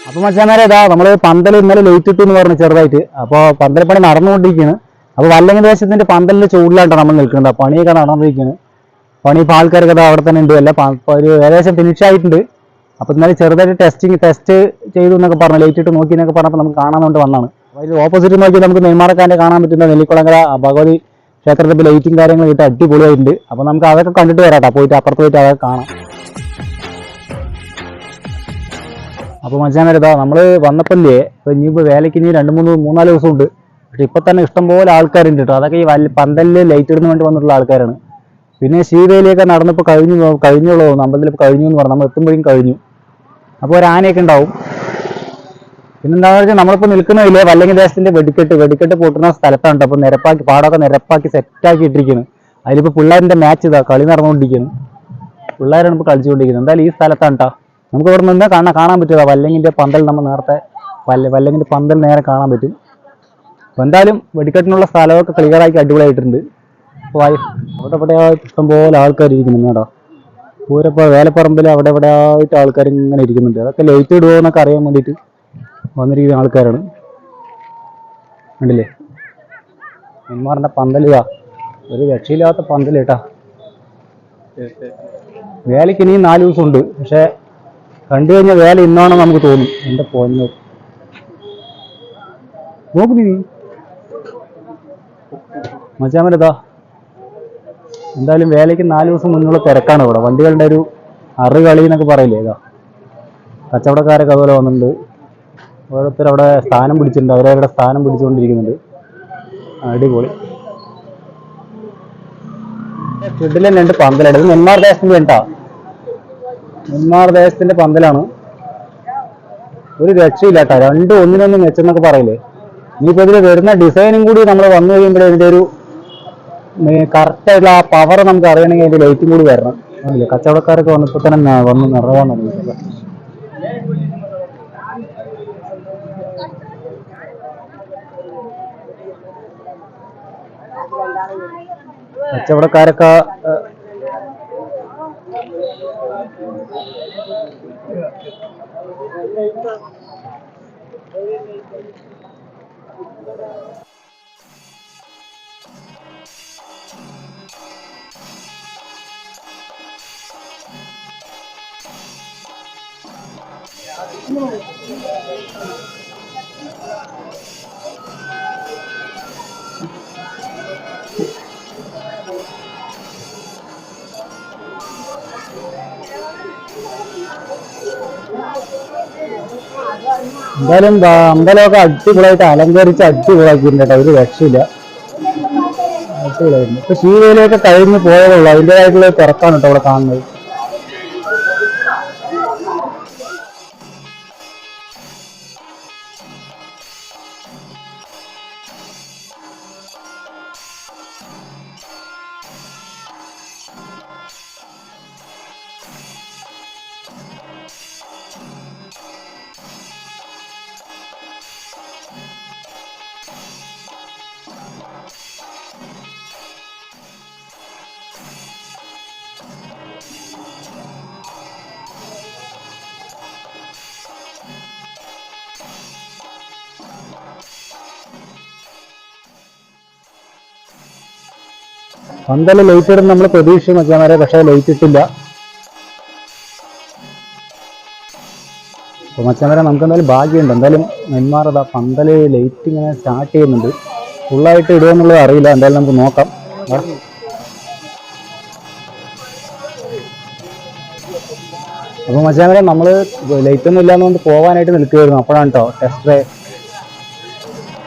അപ്പൊ മച്ചാമാരെ ഇതാ നമ്മള് പന്തൽ ഇന്നലെ ലേറ്റ് ഇട്ടു എന്ന് പറഞ്ഞു ചെറുതായിട്ട്. അപ്പോൾ പന്തൽപ്പണി നടന്നുകൊണ്ടിരിക്കുകയാണ്. അപ്പോൾ വല്ലങ്ങി ദേശത്തിന്റെ പന്തലിന്റെ ചൂടിലാണ്ടോ നമ്മൾ നിൽക്കുന്നത്. പണിയൊക്കെ നടന്നിരിക്കുകയാണ്. പണി ഇപ്പോൾ ആൾക്കാരൊക്കെ അവിടെ തന്നെ ഉണ്ട്. അല്ല ഒരു ഏകദേശം ഫിനിഷ് ആയിട്ടുണ്ട്. അപ്പോൾ ഇന്നലെ ചെറുതായിട്ട് ടെസ്റ്റ് ചെയ്തു എന്നൊക്കെ പറഞ്ഞു, ലേറ്റ് ഇട്ട് നോക്കി എന്നൊക്കെ പറഞ്ഞപ്പോൾ നമുക്ക് കാണാൻ വന്നാണ്. അതിൽ ഓപ്പോസിറ്റ് നോക്കി നമുക്ക് നെയ്മാറക്കാൻ്റെ കാണാൻ പറ്റുന്ന നെല്ലിക്കുളങ്ങര ഭഗവതി ക്ഷേത്രത്തിൽ ലൈറ്റും കാര്യങ്ങളും ഇട്ട് അടിപൊളിയായിട്ടുണ്ട്. അപ്പോൾ നമുക്ക് അതൊക്കെ കണ്ടിട്ട് വരാട്ടോ, പോയിട്ട് അപ്പുറത്ത് പോയിട്ട് അതൊക്കെ കാണാം. അപ്പോൾ മച്ചാമാരിതാ നമ്മൾ വന്നപ്പോഴേ ഇപ്പോൾ ഇനിയിപ്പോൾ വേലയ്ക്ക് ഇനി 2-3-4 ദിവസം ഉണ്ട്. പക്ഷെ ഇപ്പം തന്നെ ഇഷ്ടംപോലെ ആൾക്കാരുണ്ട് കേട്ടോ. അതൊക്കെ ഈ പന്തലിൽ ലൈറ്റ് ഇടുന്ന വേണ്ടി വന്നിട്ടുള്ള ആൾക്കാരാണ്. പിന്നെ ശീവേലിയൊക്കെ നടന്നിപ്പോൾ കഴിഞ്ഞുള്ളൂ, അമ്പലത്തിൽ കഴിഞ്ഞു എന്ന് പറഞ്ഞു. നമ്മൾ എത്തുമ്പോഴേക്കും കഴിഞ്ഞു. അപ്പോൾ ഒരു ആനയൊക്കെ ഉണ്ടാവും. പിന്നെന്താണെന്ന് വെച്ചാൽ നമ്മളിപ്പോൾ നിൽക്കുന്നില്ലേ വല്ലങ്ങി ദേശത്തിന്റെ വെടിക്കെട്ട് പൊട്ടുന്ന സ്ഥലത്താണ്. അപ്പോൾ പാടമൊക്കെ നിരപ്പാക്കി സെറ്റാക്കി ഇട്ടിരിക്കുന്നു. അതിലിപ്പോൾ പിള്ളേരിന്റെ മാച്ച് ഇതാ കളി നടന്നുകൊണ്ടിരിക്കുന്നു. പിള്ളേരാണ് ഇപ്പോൾ കളിച്ചുകൊണ്ടിരിക്കുന്നത്. എന്തായാലും ഈ സ്ഥലത്താണ് കേട്ടോ. നമുക്ക് ഇവിടെ നിന്ന് കാണാൻ പറ്റുക വല്ലങ്ങിന്റെ പന്തൽ. നമ്മൾ നേരത്തെ വല്ലങ്ങിന്റെ പന്തൽ നേരെ കാണാൻ പറ്റും. അപ്പോൾ എന്തായാലും വെടിക്കെട്ടിനുള്ള സ്ഥലമൊക്കെ ക്ലിയറാക്കി അടിപൊളിയായിട്ടുണ്ട്. അപ്പോൾ അവിടെ ഇഷ്ടംപോലെ ആൾക്കാർ ഇരിക്കുന്നു കേട്ടോ. പൂരപ്പോൾ വേലപ്പറമ്പിൽ അവിടെ ആയിട്ട് ആൾക്കാർ ഇങ്ങനെ ഇരിക്കുന്നുണ്ട്. അതൊക്കെ ലൈറ്റ് ഇടുമോ എന്നൊക്കെ അറിയാൻ വേണ്ടിയിട്ട് വന്നിരിക്കുന്ന ആൾക്കാരാണ്. കണ്ടില്ലേ നെന്മാറിന്റെ പന്തൽ ഇതാ, ഒരു രക്ഷയില്ലാത്ത പന്തൽ കേട്ടാ. വേലയ്ക്ക് ഇനിയും 4 ദിവസം ഉണ്ട്. പക്ഷെ കണ്ടു കഴിഞ്ഞാൽ വേല ഇന്നാണെന്ന് നമുക്ക് തോന്നും. എൻ്റെ പൊന്നു നോക്ക് നീ മച്ചാമരതാ. എന്തായാലും വേലയ്ക്ക് 4 ദിവസം മുന്നുള്ള തിരക്കാണ് ഇവിടെ. വണ്ടികളുടെ ഒരു കളി എന്നൊക്കെ പറയില്ലേ. ഇതാ കച്ചവടക്കാരൊക്കെ അതുപോലെ വന്നിട്ടുണ്ട്. ഓരോരുത്തർ അവിടെ സ്ഥാനം പിടിച്ചിട്ടുണ്ട്. അവരവരുടെ സ്ഥാനം പിടിച്ചുകൊണ്ടിരിക്കുന്നുണ്ട്. അടിപൊളി ഷെഡിലെ 2 പന്തലാണ്. ഇത് നെന്മാർ ദേശത്തിന്റെ കേട്ടാ. നെന്മാർ ദേശത്തിന്റെ പന്തലാണ്. ഒരു രക്ഷയില്ല കേട്ടോ. 2 ഒന്നിനൊന്ന് മെച്ചെന്നൊക്കെ പറയില്ലേ. ഇനിയിപ്പോൾ ഇതിൽ വരുന്ന ഡിസൈനും കൂടി നമ്മൾ വന്നു കഴിയുമ്പോഴേ ഇതിൻ്റെ ഒരു കറക്റ്റായിട്ടുള്ള ആ പവർ നമുക്ക് അറിയണമെങ്കിൽ അതിൻ്റെ ലൈറ്റും കൂടി വരണം. അല്ലേ കച്ചവടക്കാരൊക്കെ വന്നപ്പോൾ തന്നെ വന്ന് നിറവാൻ തുടങ്ങിയിട്ടൊക്കെ. കച്ചവടക്കാരൊക്കെ എന്തായാലും അമ്പലമൊക്കെ അടിപൊളിയായിട്ട് അലങ്കരിച്ച് അടിപൊളിയാക്കിയിട്ടുണ്ട് കേട്ടോ. ഒരു രക്ഷയില്ല, അടിപൊളിയായിരുന്നു. ഇപ്പൊ ശീവേലിയൊക്കെ കഴിഞ്ഞ് പോയതുള്ളൂ. അതിൻ്റെതായിട്ടുള്ള തിരക്കാണ് കേട്ടോ ഇവിടെ കാണുന്നത്. പന്തല് ലൈറ്റ് ഇടുന്ന നമ്മൾ പ്രതീക്ഷിച്ച് മച്ചാമാരെ, പക്ഷേ ലൈറ്റ് ഇട്ടില്ല. അപ്പോൾ മച്ചാമാരെ നമുക്ക് എന്തായാലും ഭാഗ്യമുണ്ട്. എന്തായാലും നെന്മാറതാ പന്തല് ലൈറ്റ് ഇങ്ങനെ സ്റ്റാർട്ട് ചെയ്യുന്നുണ്ട്. ഫുള്ളായിട്ട് ഇടുമെന്നുള്ളത് അറിയില്ല. എന്തായാലും നമുക്ക് നോക്കാം. അപ്പോൾ മച്ചാമാരെ നമ്മൾ ലൈറ്റൊന്നും ഇല്ലാന്നുകൊണ്ട് പോകാനായിട്ട് നിൽക്കുകയായിരുന്നു. അപ്പോഴാണ് കേട്ടോ ടെസ്റ്റ് ഡ്രൈവ്.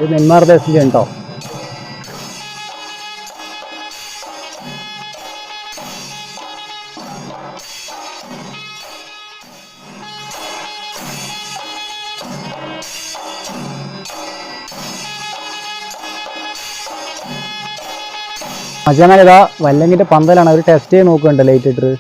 ഇത് നെന്മാർ ദേശത്തിൻ്റെ കേട്ടോ. മച്ചാമാരെ ഇതാ വല്ലങ്ങിന്റെ പന്തലാണ്. അവർ ടെസ്റ്റ് ചെയ്ത് നോക്കുന്നുണ്ട് ലൈറ്റ് ഇട്ടിട്ട്.